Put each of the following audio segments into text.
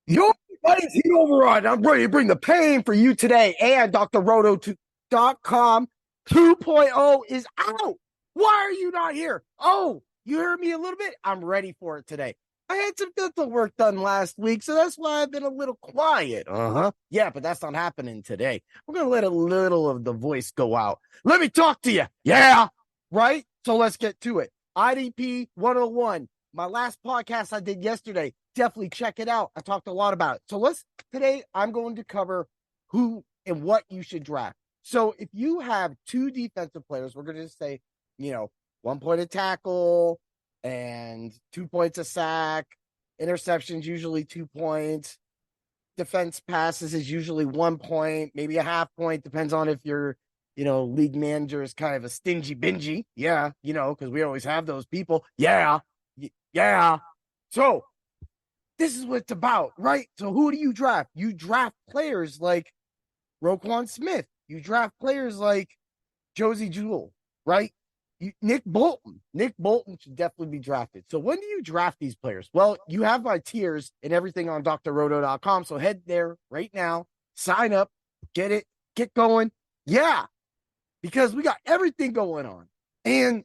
Yo, everybody's heat override. I'm ready to bring the pain for you today. And drroto.com 2.0 is out. Why are you not here? Oh, you heard me a little bit? I'm ready for it today. I had some dental work done last week, so that's why I've been a little quiet. Yeah, but that's not happening today. We're going to let a little of the voice go out. Let me talk to you. Yeah, right? So let's get to it. IDP 101. My last podcast I did yesterday. Definitely check it out. I talked a lot about it. So today I'm going to cover who and what you should draft. So if you have two defensive players, we're going to say, 1 point of tackle and 2 points a sack, interceptions usually 2 points, defense passes is usually 1 point, maybe a half point, depends on if your league manager is kind of a stingy bingy. Yeah, because we always have those people. Yeah. Yeah. So this is what it's about, right? So who do you draft? You draft players like Roquan Smith. You draft players like Josie Jewell, right? Nick Bolton. Nick Bolton should definitely be drafted. So when do you draft these players? Well, you have my tiers and everything on drroto.com. So head there right now, sign up, get it, get going. Yeah, because we got everything going on. And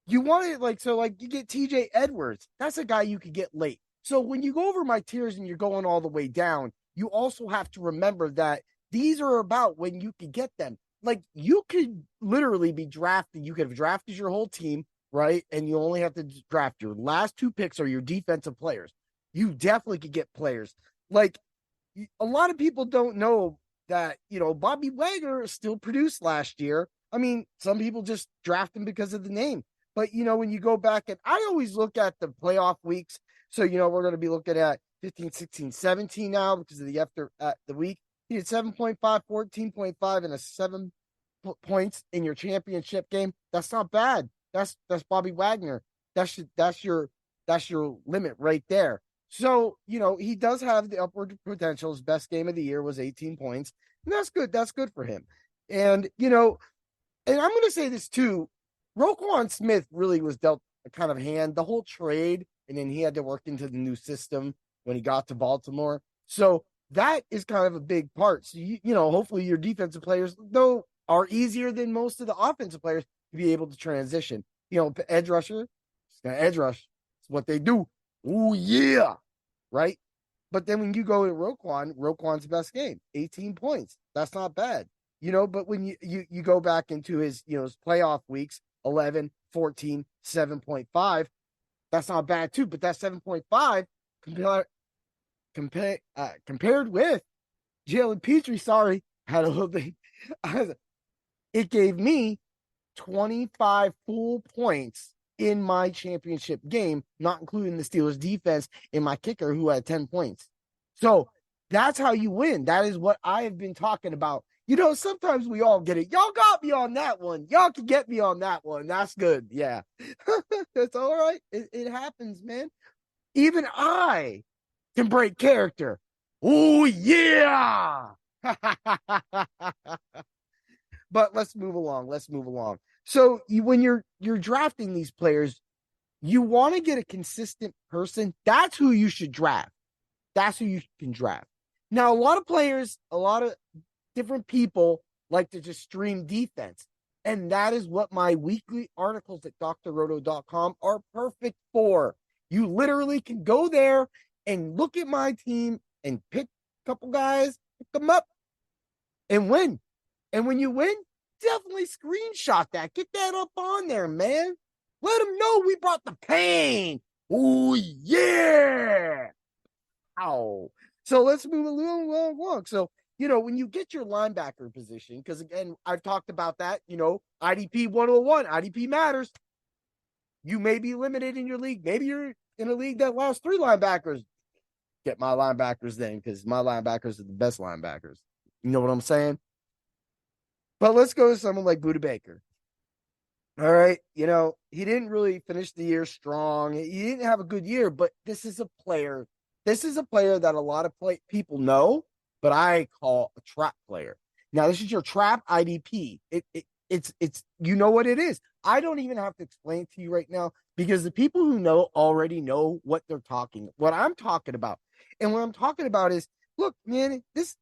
you want it like you get TJ Edwards. That's a guy you could get late. So when you go over my tiers and you're going all the way down, you also have to remember that these are about when you can get them. Like you could literally be drafted. You could have drafted your whole team, right? And you only have to draft your last two picks are your defensive players. You definitely could get players. Like a lot of people don't know that, Bobby Wagner still produced last year. I mean, some people just draft him because of the name. But, when you go back and I always look at the playoff weeks. So, we're going to be looking at 15, 16, 17 now because of the after the week. He had 7.5, 14.5, and a 7 points in your championship game. That's not bad. That's Bobby Wagner. That's your limit right there. So, he does have the upward potential. His best game of the year was 18 points. And that's good. That's good for him. And, and I'm going to say this too. Roquan Smith really was dealt a kind of hand the whole trade, and then he had to work into the new system when he got to Baltimore. So that is kind of a big part. So hopefully your defensive players, though, are easier than most of the offensive players to be able to transition. Edge rusher, it's gonna edge rush. It's what they do. Oh yeah, right. But then when you go to Roquan's best game, 18 points. That's not bad. But when you go back into his playoff weeks, 11, 14, 7.5, that's not bad too. But that 7.5 compared with Jalen Petrie, sorry, had a little bit. It gave me 25 full points in my championship game, not including the Steelers defense and my kicker who had 10 points. So that's how you win. That is what I have been talking about. Sometimes we all get it. Y'all got me on that one. Y'all can get me on that one. That's good. Yeah. That's all right. It happens, man. Even I can break character. Oh, yeah. But let's move along. Let's move along. So when you're drafting these players, you want to get a consistent person. That's who you should draft. That's who you can draft. Now, a lot of players, a lot of different people like to just stream defense. And that is what my weekly articles at drroto.com are perfect for. You literally can go there and look at my team and pick a couple guys, pick them up, and win. And when you win, definitely screenshot that. Get that up on there, man. Let them know we brought the pain. Oh, yeah. Ow. So let's move along. So, when you get your linebacker position, because again, I've talked about that, IDP 101, IDP matters. You may be limited in your league. Maybe you're in a league that allows 3 linebackers. Get my linebackers then, because my linebackers are the best linebackers. You know what I'm saying? But let's go to someone like Buda Baker. All right. He didn't really finish the year strong. He didn't have a good year, but this is a player. This is a player that a lot of people know, but I call a trap player. Now, this is your trap IDP. It's what it is. I don't even have to explain it to you right now because the people who know already know what I'm talking about. And what I'm talking about is, look, man, this,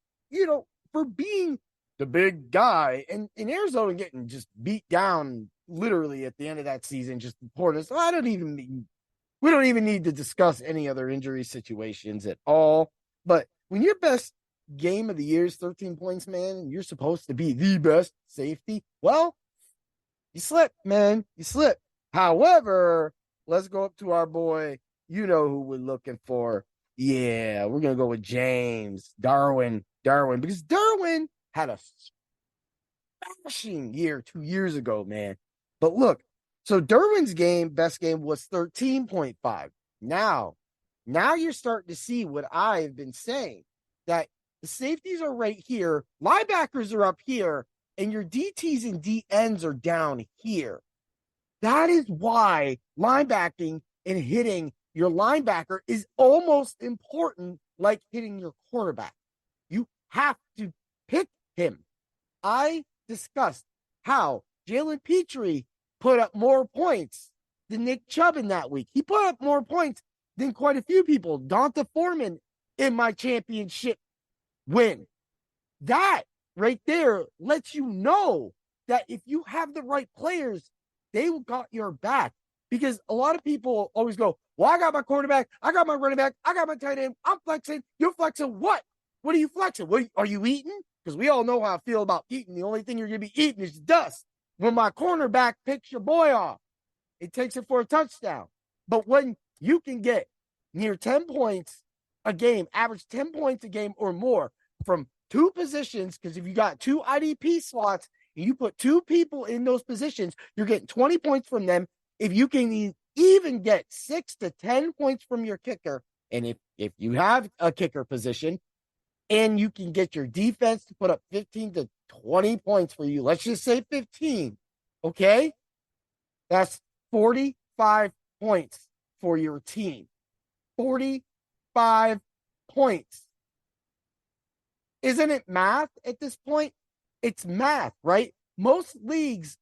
for being the big guy and in Arizona getting just beat down literally at the end of that season, just poured us. We don't even need to discuss any other injury situations at all. But when your best game of the year is 13 points, man, and you're supposed to be the best safety, well, you slip, man. You slip. However, let's go up to our boy. You know who we're looking for. Yeah, we're going to go with James Darwin, because Darwin had a smashing year 2 years ago, man. But look, so Derwin's best game was 13.5. Now you're starting to see what I've been saying, that the safeties are right here, linebackers are up here, and your DTs and DNs are down here. That is why linebacking and hitting your linebacker is almost important like hitting your quarterback. You have to pick him. I discussed how Jalen Petrie put up more points than Nick Chubb in that week. He put up more points than quite a few people. Donta Foreman in my championship win. That right there lets you know that if you have the right players, they got your back. Because a lot of people always go, well, I got my quarterback, I got my running back, I got my tight end, I'm flexing. You're flexing what? What are you flexing? What, are you eating? Because we all know how I feel about eating. The only thing you're going to be eating is dust. When my cornerback picks your boy off, it takes it for a touchdown. But when you can get near 10 points a game, average 10 points a game or more from two positions, because if you got two IDP slots and you put two people in those positions, you're getting 20 points from them. If you can even get 6 to 10 points from your kicker, and if you have a kicker position, and you can get your defense to put up 15 to 20 points for you, let's just say 15, okay? That's 45 points for your team. 45 points. Isn't it math at this point? It's math, right? Most leagues'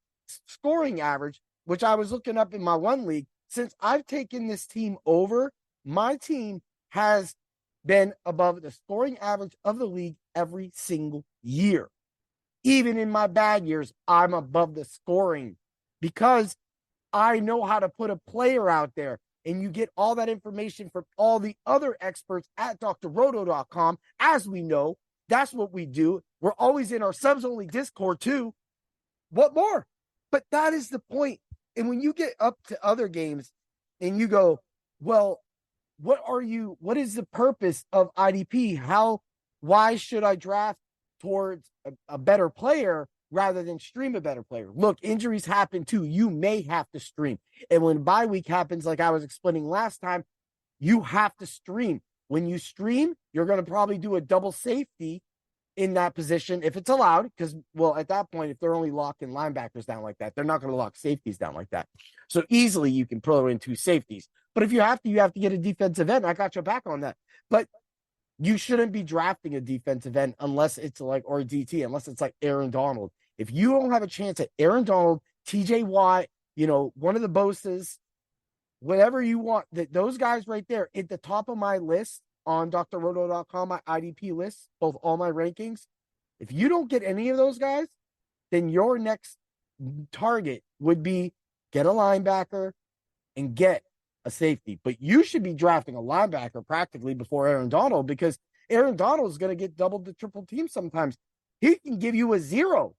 scoring average, which I was looking up in my one league, since I've taken this team over, my team has been above the scoring average of the league every single year. Even in my bad years, I'm above the scoring because I know how to put a player out there. And you get all that information from all the other experts at drroto.com. As we know, that's what we do. We're always in our subs only Discord too. What more? But that is the point. And when you get up to other games and you go, well, what is the purpose of IDP? Why should I draft towards a better player rather than stream a better player? Look, injuries happen too. You may have to stream. And when bye week happens, like I was explaining last time, you have to stream. When you stream, you're going to probably do a double safety in that position if it's allowed, because, well, at that point, if they're only locking linebackers down like that, they're not going to lock safeties down like that. So easily you can throw in two safeties. But if you have to get a defensive end. I got your back on that. But you shouldn't be drafting a defensive end unless it's like, or a DT, unless it's like Aaron Donald. If you don't have a chance at Aaron Donald, TJ Watt, one of the Bosa's, whatever you want, those guys right there at the top of my list on drroto.com, my IDP list, both all my rankings. If you don't get any of those guys, then your next target would be get a linebacker and get a safety. But you should be drafting a linebacker practically before Aaron Donald, because Aaron Donald is going to get double to triple team sometimes. He can give you a 0.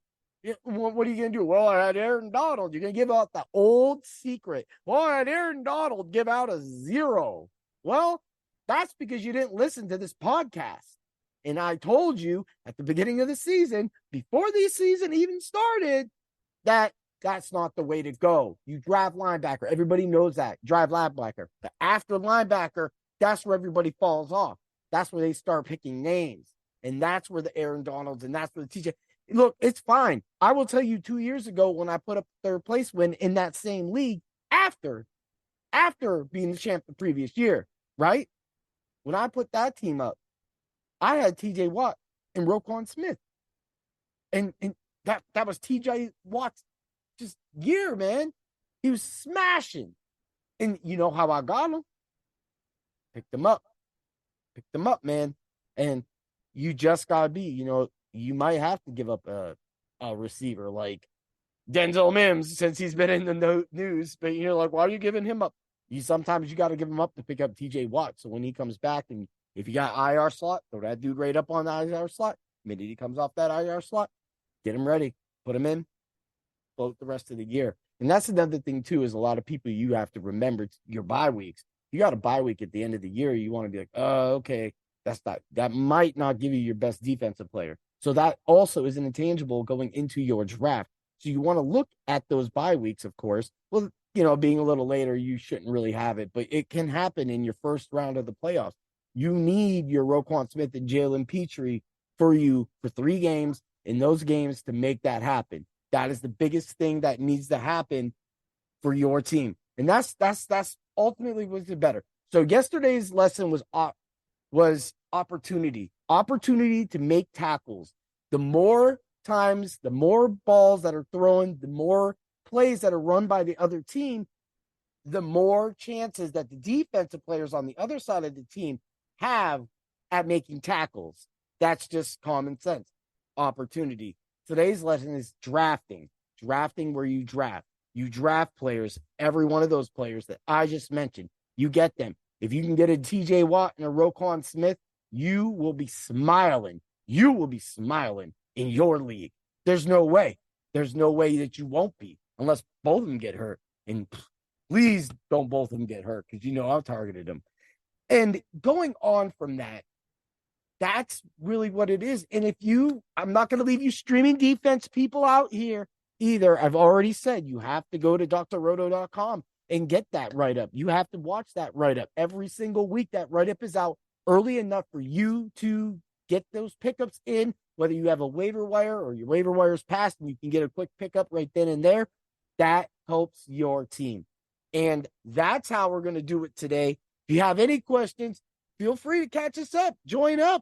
What are you going to do? Well, I had Aaron Donald. You're going to give out the old secret. Well, I had Aaron Donald give out a 0. Well, that's because you didn't listen to this podcast. And I told you at the beginning of the season, before the season even started, that that's not the way to go. You draft linebacker. Everybody knows that. Drive linebacker. But after linebacker, that's where everybody falls off. That's where they start picking names. And that's where the Aaron Donalds and that's where the TJ. Look, it's fine. I will tell you 2 years ago when I put up third place win in that same league after being the champ the previous year, right? When I put that team up, I had TJ Watt and Roquan Smith. And that was TJ Watt's just year, man. He was smashing. And you know how I got him? Picked him up. pick them up, man. And you just gotta be, you might have to give up a receiver like Denzel Mims since he's been in the news. But you're like, why are you giving him up? Sometimes you got to give him up to pick up TJ Watt. So when he comes back, and if you got IR slot, throw that dude right up on the IR slot. Minute he comes off that IR slot, get him ready, put him in, float the rest of the year. And that's another thing too, is a lot of people, you have to remember your bye weeks. You got a bye week at the end of the year. You want to be like, oh, okay, that might not give you your best defensive player. So that also is an intangible going into your draft. So you want to look at those bye weeks, of course. Well, being a little later, you shouldn't really have it, but it can happen in your first round of the playoffs. You need your Roquan Smith and Jalen Petrie for 3 games in those games to make that happen. That is the biggest thing that needs to happen for your team. And that's ultimately what's better. So yesterday's lesson was opportunity to make tackles. The more times, the more balls that are thrown, the more plays that are run by the other team, the more chances that the defensive players on the other side of the team have at making tackles. That's just common sense. Opportunity. Today's lesson is drafting. Drafting where you draft. You draft players, every one of those players that I just mentioned. You get them. If you can get a TJ Watt and a Roquan Smith, you will be smiling. You will be smiling in your league. There's no way. There's no way that you won't be, unless both of them get hurt. And please don't both of them get hurt, because I've targeted them. And going on from that, that's really what it is. And I'm not going to leave you streaming defense people out here either. I've already said you have to go to drroto.com and get that write-up. You have to watch that write-up every single week. That write-up is out early enough for you to get those pickups in, whether you have a waiver wire or your waiver wire is passed and you can get a quick pickup right then and there. That helps your team. And that's how we're going to do it today. If you have any questions, feel free to catch us up. Join up.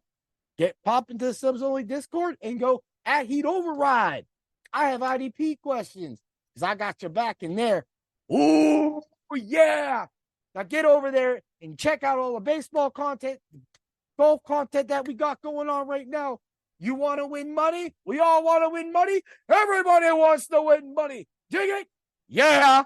Pop into the Subs Only Discord and go at Heat Override. I have IDP questions because I got your back in there. Ooh, yeah. Now get over there and check out all the baseball content, golf content that we got going on right now. You want to win money? We all want to win money. Everybody wants to win money. Dig it? Yeah.